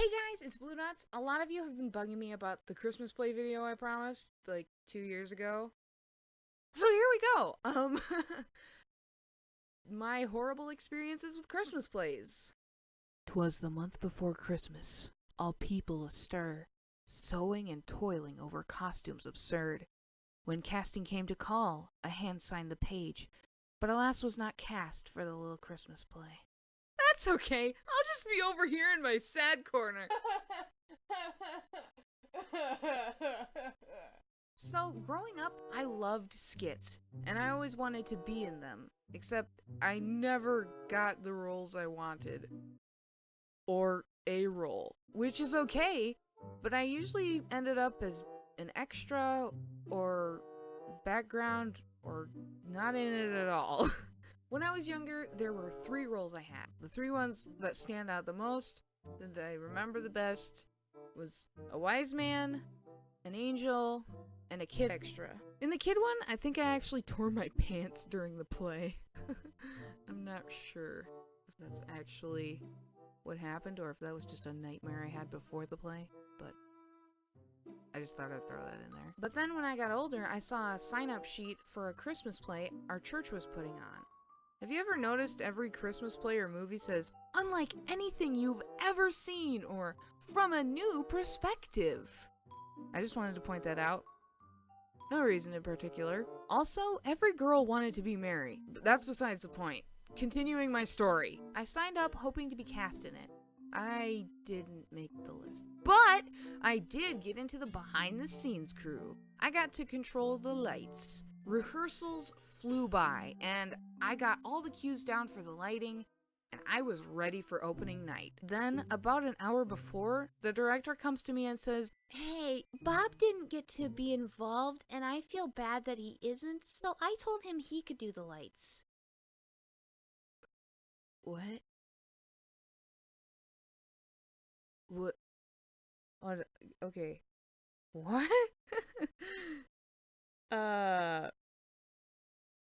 Hey guys, it's Blue Nuts. A lot of you have been bugging me about the Christmas play video I promised, like 2 years ago. So here we go. My horrible experiences with Christmas plays. 'Twas the month before Christmas, all people astir, sewing and toiling over costumes absurd. When casting came to call, a hand signed the page, but alas was not cast for the little Christmas play. That's okay. I'll just be over here in my sad corner. So, growing up, I loved skits, and I always wanted to be in them, except I never got the roles I wanted. Or a role, which is okay, but I usually ended up as an extra, or background, or not in it at all. When I was younger, there were 3 roles I had. The 3 ones that stand out the most, that I remember the best, was a wise man, an angel, and a kid extra. In the kid one, I think I actually tore my pants during the play. I'm not sure if that's actually what happened or if that was just a nightmare I had before the play, but I just thought I'd throw that in there. But then when I got older, I saw a sign-up sheet for a Christmas play our church was putting on. Have you ever noticed every Christmas play or movie says, unlike anything you've ever seen, or from a new perspective? I just wanted to point that out. No reason in particular. Also, every girl wanted to be Mary, but that's besides the point. Continuing my story. I signed up hoping to be cast in it. I didn't make the list, but I did get into the behind-the-scenes crew. I got to control the lights. Rehearsals flew by, and I got all the cues down for the lighting, and I was ready for opening night. Then, about an hour before, the director comes to me and says, "Hey, Bob didn't get to be involved, and I feel bad that he isn't, so I told him he could do the lights." What? What? Okay. What?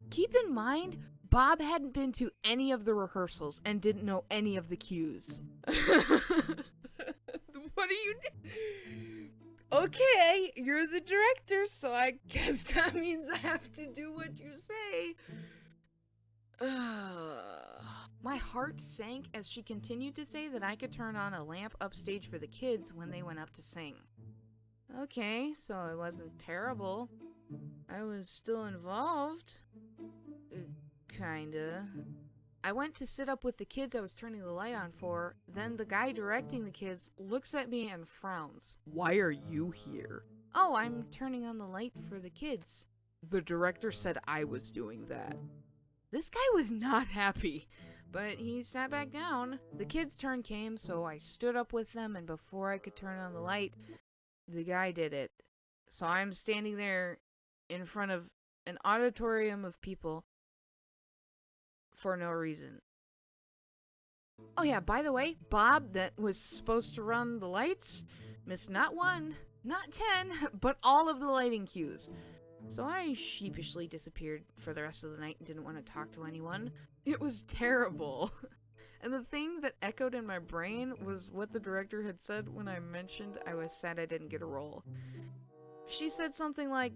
Keep in mind, Bob hadn't been to any of the rehearsals and didn't know any of the cues. What are you Okay, you're the director, so I guess that means I have to do what you say. My heart sank as she continued to say that I could turn on a lamp upstage for the kids when they went up to sing. Okay, so it wasn't terrible. I was still involved. Kinda. I went to sit up with the kids I was turning the light on for. Then the guy directing the kids looks at me and frowns. "Why are you here?" "Oh, I'm turning on the light for the kids." "The director said I was doing that." This guy was not happy, but he sat back down. The kids' turn came, so I stood up with them, and before I could turn on the light, the guy did it. So I'm standing there in front of an auditorium of people for no reason. Oh yeah, by the way, Bob, that was supposed to run the lights, missed not 1, not 10, but all of the lighting cues. So I sheepishly disappeared for the rest of the night and didn't want to talk to anyone. It was terrible. And the thing that echoed in my brain was what the director had said when I mentioned I was sad I didn't get a role. She said something like,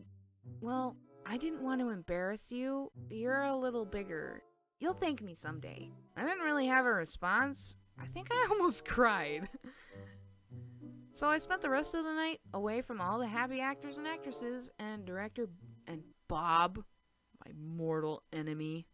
"Well, I didn't want to embarrass you. You're a little bigger. You'll thank me someday." I didn't really have a response. I think I almost cried. So I spent the rest of the night away from all the happy actors and actresses and director and Bob, my mortal enemy.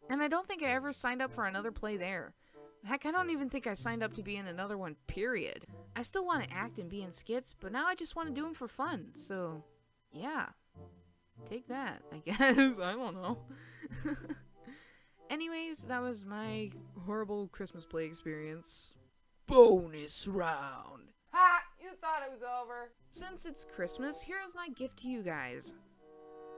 And I don't think I ever signed up for another play there. Heck, I don't even think I signed up to be in another one, period. I still want to act and be in skits, but now I just want to do them for fun, so yeah. Take that, I guess. I don't know. Anyways, that was my horrible Christmas play experience. Bonus round. Ha! You thought it was over. Since it's Christmas, here's my gift to you guys.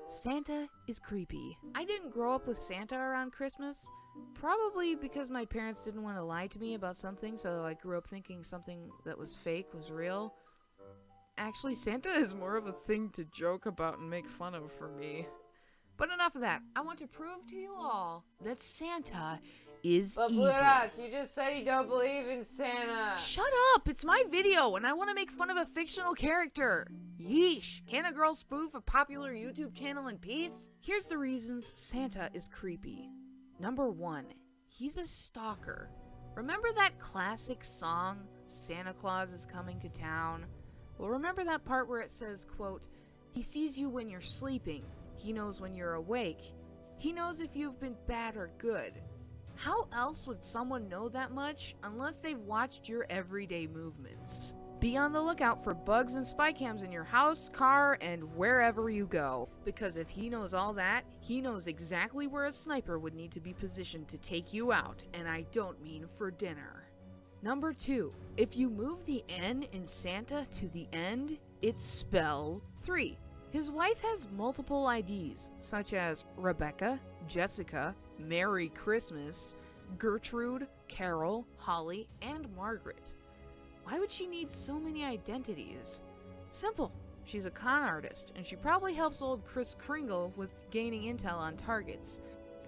Santa is creepy. I didn't grow up with Santa around Christmas, probably because my parents didn't want to lie to me about something, so I grew up thinking something that was fake was real. Actually, Santa is more of a thing to joke about and make fun of for me. But enough of that. I want to prove to you all that Santa is But evil. Blue Dots, you just said you don't believe in Santa. Shut up! It's my video, and I want to make fun of a fictional character. Yeesh. Can a girl spoof a popular YouTube channel in peace? Here's the reasons Santa is creepy. Number 1. He's a stalker. Remember that classic song, Santa Claus is Coming to Town? Well, remember that part where it says, quote, he sees you when you're sleeping. He knows when you're awake. He knows if you've been bad or good. How else would someone know that much unless they've watched your everyday movements? Be on the lookout for bugs and spy cams in your house, car, and wherever you go. Because if he knows all that, he knows exactly where a sniper would need to be positioned to take you out, and I don't mean for dinner. Number 2. If you move the N in Santa to the end, it spells 3. His wife has multiple IDs, such as Rebecca, Jessica, Merry Christmas, Gertrude, Carol, Holly, and Margaret. Why would she need so many identities? Simple. She's a con artist, and she probably helps old Kris Kringle with gaining intel on targets.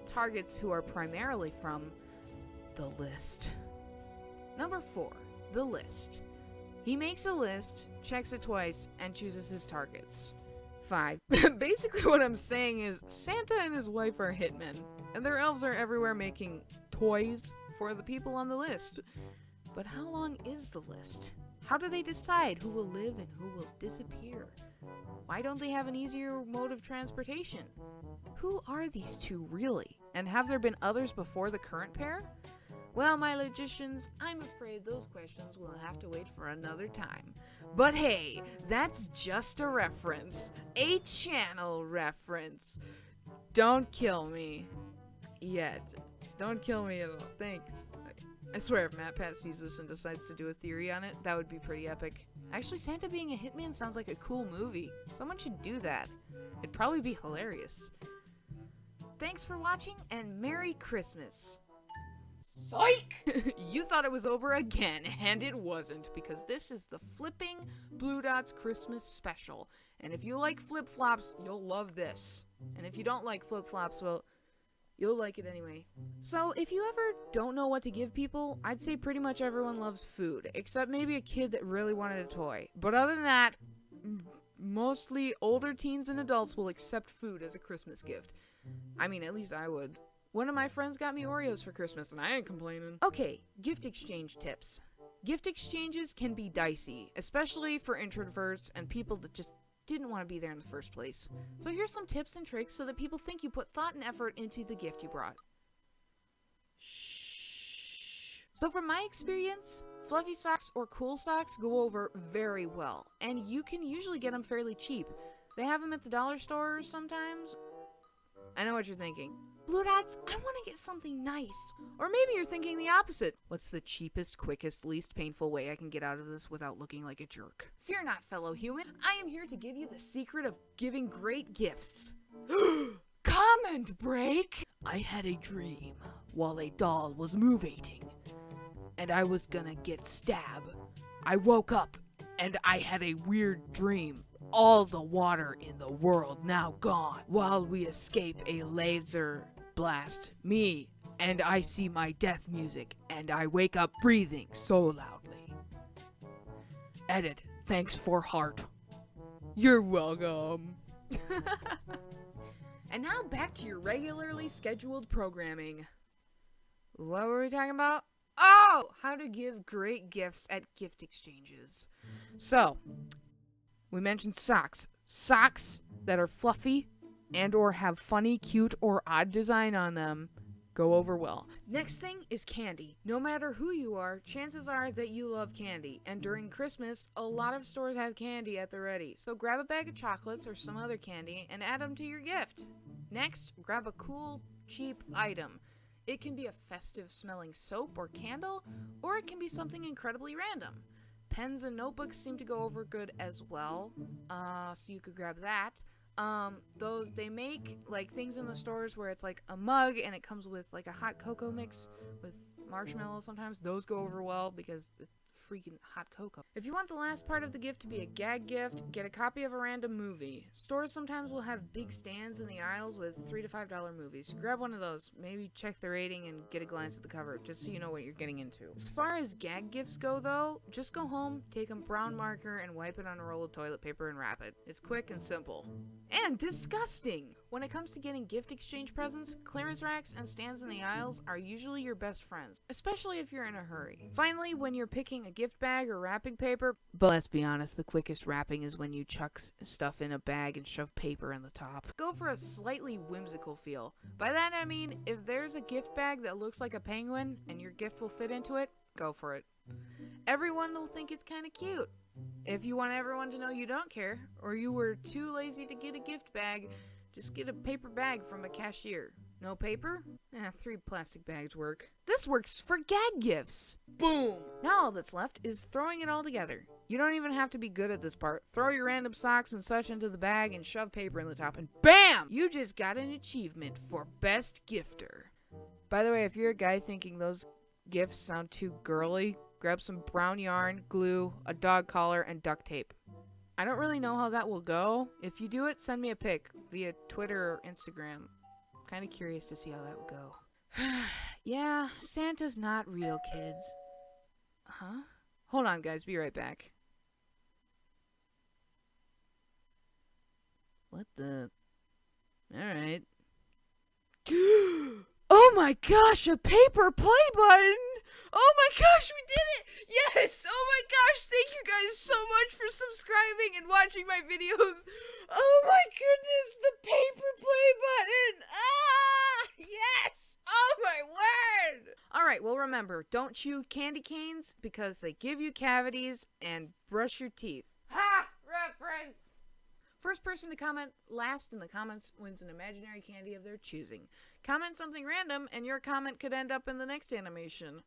Targets who are primarily from the list. Number 4. The list. He makes a list, checks it twice, and chooses his targets. 5. Basically what I'm saying is Santa and his wife are hitmen, and their elves are everywhere making toys for the people on the list. But how long is the list? How do they decide who will live and who will disappear? Why don't they have an easier mode of transportation? Who are these two really? And have there been others before the current pair? Well, my logicians, I'm afraid those questions will have to wait for another time. But hey, that's just a reference. A channel reference. Don't kill me. Yet. Don't kill me at all. Thanks. I swear if MatPat sees this and decides to do a theory on it, that would be pretty epic. Actually, Santa being a hitman sounds like a cool movie. Someone should do that. It'd probably be hilarious. Thanks for watching, and Merry Christmas. Psych! You thought it was over again, and it wasn't, because this is the Flipping Blue Dots Christmas special. And if you like flip-flops, you'll love this. And if you don't like flip-flops, well, you'll like it anyway. So, if you ever don't know what to give people, I'd say pretty much everyone loves food, except maybe a kid that really wanted a toy. But other than that, mostly older teens and adults will accept food as a Christmas gift. I mean, at least I would. One of my friends got me Oreos for Christmas, and I ain't complaining. Okay, gift exchange tips. Gift exchanges can be dicey, especially for introverts and people that just didn't want to be there in the first place. So here's some tips and tricks so that people think you put thought and effort into the gift you brought. Shh. So from my experience, fluffy socks or cool socks go over very well, and you can usually get them fairly cheap. They have them at the dollar store sometimes. I know what you're thinking. Blue Dots, I want to get something nice. Or maybe you're thinking the opposite. What's the cheapest, quickest, least painful way I can get out of this without looking like a jerk? Fear not, fellow human. I am here to give you the secret of giving great gifts. Comment break! I had a dream while a doll was movating, and I was gonna get stabbed. I woke up, and I had a weird dream. All the water in the world now gone, while we escape a laser blast. Me, and I see my death music, and I wake up breathing so loudly. Edit, thanks for heart. You're welcome. And now back to your regularly scheduled programming. What were we talking about? Oh, how to give great gifts at gift exchanges. So, we mentioned socks. Socks that are fluffy and or have funny, cute, or odd design on them go over well. Next thing is candy. No matter who you are, chances are that you love candy. And during Christmas, a lot of stores have candy at the ready. So grab a bag of chocolates or some other candy and add them to your gift. Next, grab a cool, cheap item. It can be a festive smelling soap or candle, or it can be something incredibly random. Pens and notebooks seem to go over good as well, so you could grab that. Those, they make, like, things in the stores where it's like a mug and it comes with, like, a hot cocoa mix with marshmallows sometimes. Those go over well because it's freaking hot cocoa. If you want the last part of the gift to be a gag gift, get a copy of a random movie. Stores sometimes will have big stands in the aisles with $3 to $5 movies. Grab one of those, maybe check the rating and get a glance at the cover, just so you know what you're getting into. As far as gag gifts go though, just go home, take a brown marker and wipe it on a roll of toilet paper and wrap it. It's quick and simple. And disgusting! When it comes to getting gift exchange presents, clearance racks and stands in the aisles are usually your best friends, especially if you're in a hurry. Finally, when you're picking a gift bag or wrapping paper, but let's be honest, the quickest wrapping is when you chuck stuff in a bag and shove paper in the top. Go for a slightly whimsical feel. By that I mean, if there's a gift bag that looks like a penguin and your gift will fit into it, go for it. Everyone will think it's kind of cute. If you want everyone to know you don't care, or you were too lazy to get a gift bag, just get a paper bag from a cashier. No paper? 3 plastic bags work. This works for gag gifts! Boom! Now all that's left is throwing it all together. You don't even have to be good at this part. Throw your random socks and such into the bag and shove paper in the top and BAM! You just got an achievement for Best Gifter. By the way, if you're a guy thinking those gifts sound too girly, grab some brown yarn, glue, a dog collar, and duct tape. I don't really know how that will go. If you do it, send me a pic via Twitter or Instagram. I'm kind of curious to see how that will go. Yeah, Santa's not real, kids. Huh? Hold on, guys. Be right back. What the... Alright. Oh my gosh, a paper play button! Oh my gosh, we did it! Yes! Oh my gosh, thank you guys so much for subscribing and watching my videos. Oh my goodness, the paper play button! Ah! Yes! Oh my word! Alright, well remember, don't chew candy canes because they give you cavities, and brush your teeth. Ha! Reference! First person to comment last in the comments wins an imaginary candy of their choosing. Comment something random, and your comment could end up in the next animation.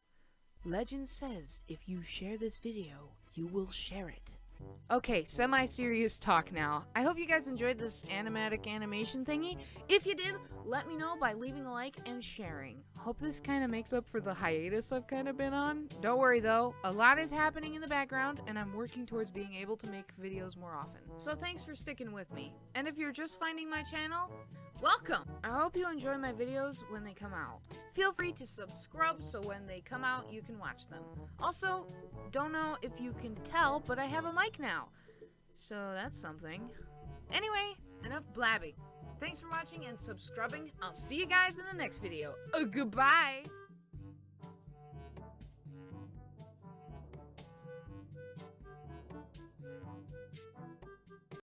Legend says if you share this video, you will share it. Okay, semi-serious talk now. I hope you guys enjoyed this animatic animation thingy. If you did, let me know by leaving a like and sharing. Hope this kind of makes up for the hiatus I've kind of been on. Don't worry though, a lot is happening in the background and I'm working towards being able to make videos more often. So thanks for sticking with me. And if you're just finding my channel, welcome! I hope you enjoy my videos when they come out. Feel free to subscribe so when they come out you can watch them. Also, don't know if you can tell, but I have a mic now. So that's something. Anyway, enough blabbing. Thanks for watching and subscribing. I'll see you guys in the next video. Goodbye!